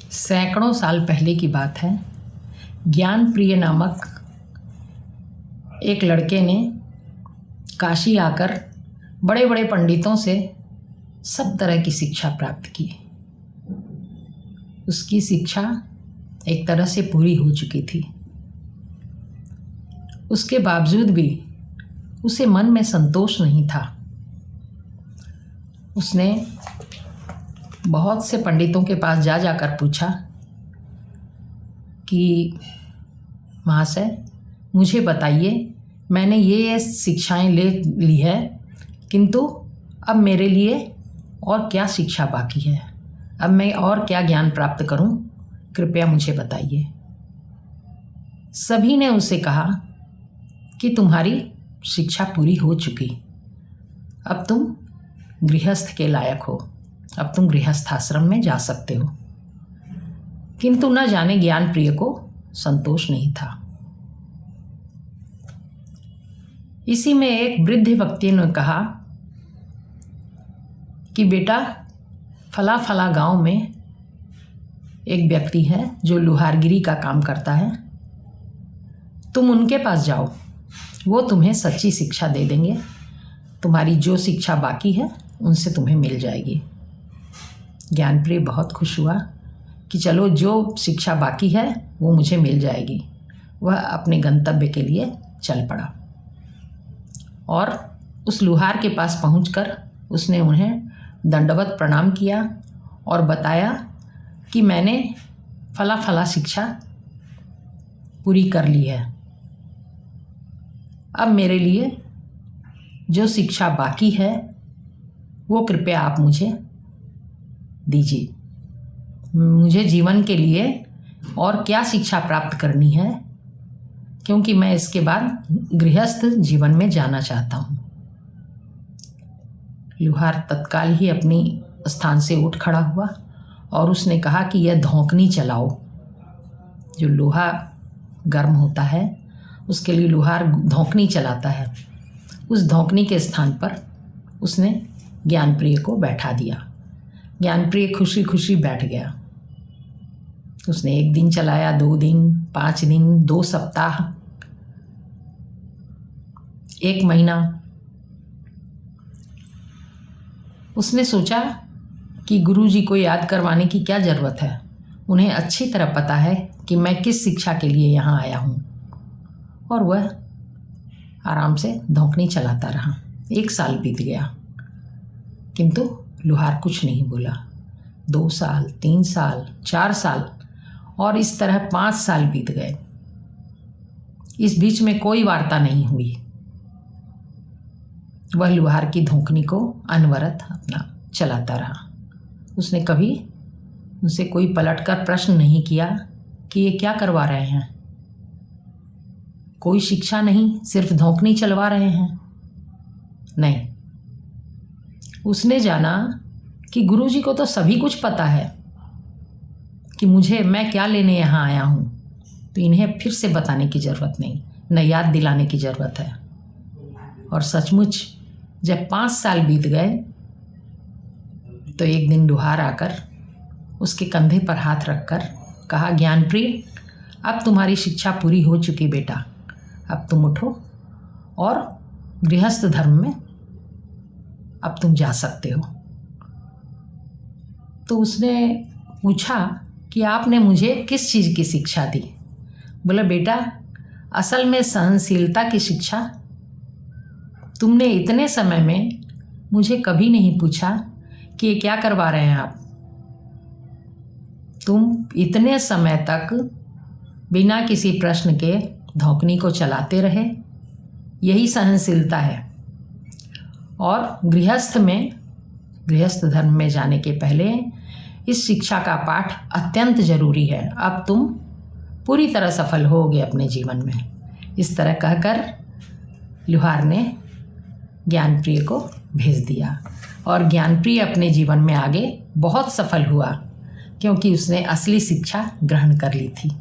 सैकड़ों साल पहले की बात है। ज्ञानप्रिय नामक एक लड़के ने काशी आकर बड़े बड़े पंडितों से सब तरह की शिक्षा प्राप्त की। उसकी शिक्षा एक तरह से पूरी हो चुकी थी। उसके बावजूद भी उसे मन में संतोष नहीं था। उसने बहुत से पंडितों के पास जाकर पूछा कि महाशय, मुझे बताइए, मैंने ये शिक्षाएं ले ली है, किंतु अब मेरे लिए और क्या शिक्षा बाकी है? अब मैं और क्या ज्ञान प्राप्त करूं? कृपया मुझे बताइए। सभी ने उसे कहा कि तुम्हारी शिक्षा पूरी हो चुकी, अब तुम गृहस्थ के लायक हो, अब तुम गृहस्थ आश्रम में जा सकते हो। किंतु न जाने ज्ञानप्रिय को संतोष नहीं था। इसी में एक वृद्ध व्यक्ति ने कहा कि बेटा, फला फला गांव में एक व्यक्ति है जो लुहारगिरी का काम करता है, तुम उनके पास जाओ, वो तुम्हें सच्ची शिक्षा दे देंगे। तुम्हारी जो शिक्षा बाकी है उनसे तुम्हें मिल जाएगी। ज्ञानप्रिय बहुत खुश हुआ कि चलो, जो शिक्षा बाकी है वो मुझे मिल जाएगी। वह अपने गंतव्य के लिए चल पड़ा और उस लुहार के पास पहुंचकर उसने उन्हें दंडवत प्रणाम किया और बताया कि मैंने फला फला शिक्षा पूरी कर ली है। अब मेरे लिए जो शिक्षा बाकी है वो कृपया आप मुझे दीजिए। मुझे जीवन के लिए और क्या शिक्षा प्राप्त करनी है, क्योंकि मैं इसके बाद गृहस्थ जीवन में जाना चाहता हूँ। लुहार तत्काल ही अपनी स्थान से उठ खड़ा हुआ और उसने कहा कि यह धौंकनी चलाओ। जो लोहा गर्म होता है उसके लिए लुहार धौंकनी चलाता है। उस धौंकनी के स्थान पर उसने ज्ञानप्रिय को बैठा दिया। ज्ञानप्रिय खुशी खुशी बैठ गया। उसने 1 दिन चलाया, 2 दिन, 5 दिन, 2 सप्ताह, 1 महीना। उसने सोचा कि गुरुजी को याद करवाने की क्या ज़रूरत है, उन्हें अच्छी तरह पता है कि मैं किस शिक्षा के लिए यहाँ आया हूँ। और वह आराम से धौंकनी चलाता रहा। 1 साल बीत गया, किंतु लुहार कुछ नहीं बोला। 2 साल, 3 साल, 4 साल और इस तरह 5 साल बीत गए। इस बीच में कोई वार्ता नहीं हुई। वह लुहार की धौंकनी को अनवरत अपना चलाता रहा। उसने कभी उनसे कोई पलटकर प्रश्न नहीं किया कि ये क्या करवा रहे हैं। कोई शिक्षा नहीं, सिर्फ धौंकनी चलवा रहे हैं। नहीं, उसने जाना कि गुरुजी को तो सभी कुछ पता है कि मैं क्या लेने यहाँ आया हूँ, तो इन्हें फिर से बताने की ज़रूरत नहीं, न याद दिलाने की ज़रूरत है। और सचमुच जब 5 साल बीत गए तो एक दिन लुहार आकर उसके कंधे पर हाथ रखकर कहा, ज्ञानप्रिय, अब तुम्हारी शिक्षा पूरी हो चुकी बेटा, अब तुम उठो और गृहस्थ धर्म में अब तुम जा सकते हो। तो उसने पूछा कि आपने मुझे किस चीज़ की शिक्षा दी? बोला, बेटा, असल में सहनशीलता की शिक्षा। तुमने इतने समय में मुझे कभी नहीं पूछा कि ये क्या करवा रहे हैं आप। तुम इतने समय तक बिना किसी प्रश्न के धौंकनी को चलाते रहे, यही सहनशीलता है। और गृहस्थ धर्म में जाने के पहले इस शिक्षा का पाठ अत्यंत जरूरी है। अब तुम पूरी तरह सफल होगे अपने जीवन में। इस तरह कहकर लुहार ने ज्ञानप्रिय को भेज दिया और ज्ञानप्रिय अपने जीवन में आगे बहुत सफल हुआ, क्योंकि उसने असली शिक्षा ग्रहण कर ली थी।